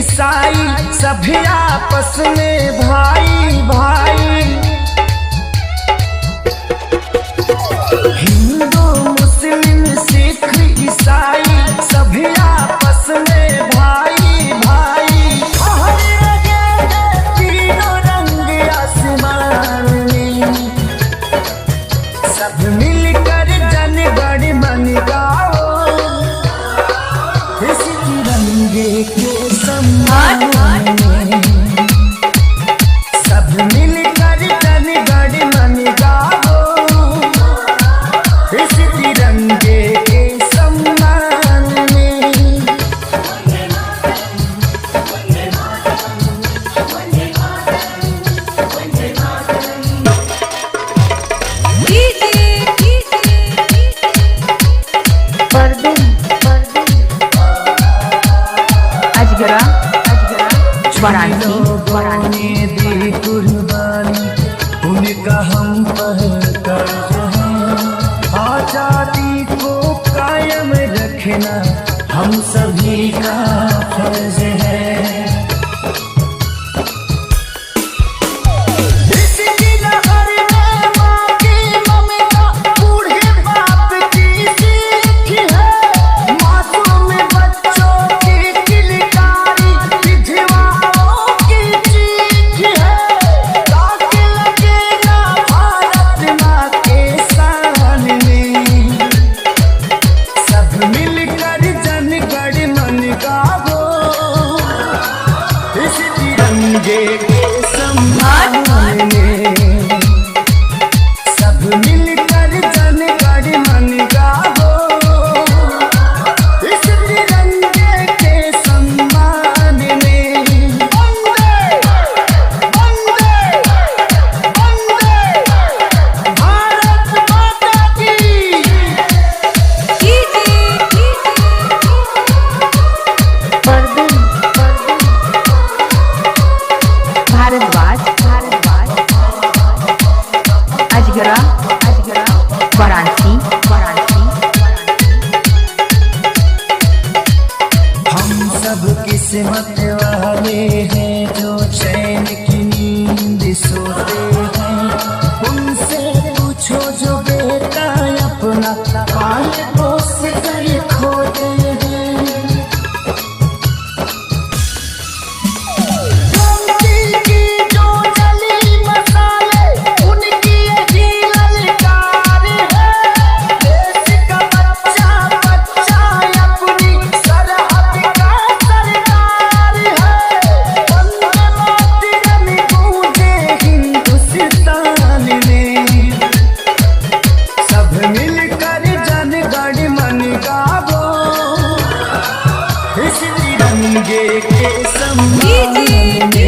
ईसाई सभी आपस में भाई भाई। हिंदू मुस्लिम सिख ईसाई सभी आपस में भाई भाई। तीनों रंग आसमान में सब मिलकर जन गण मन गाओ, इस तिरंगे के सम्मान में सब मिलकर जन गण मन गाओ, इस तिरंगे के सम्मान में। वाराणसी दी कुर्बानी उनका हम पर कर्ज है। आजादी को कायम रखना हम सभी का फर्ज है। इसकी लहर में माँ की ममता बूढ़े बाप की सीख है। मासूम बच्चों की किलकारी विधवाओं की चीख है। दाग लगे ना भारत माँ के शान में, सब मिलकर जन गण मन गावो, इस तिरंगे के सम्मान में सब मिलकर जन गण मन गावो, इस तिरंगे के सम्मान में। वंदे वंदे वंदे भारत माता की। भारद्वाज अजगरा वाराणसी हम सब किस्मत वाले हैं जो चैन की नींद सोते हैं। उनसे पूछो जो बेटा अपना पाल पोस कर खोते हैं। क्रांति की जो जली मसाले उनकी यही ललकार है। देश का बच्चा बच्चा अपनी सरहद का सरदार है। वंदे मातरम गूंजे हिंदुस्तान में, सब मिलकर जन गण मन गावो, इस तिरंगे के सम्मान में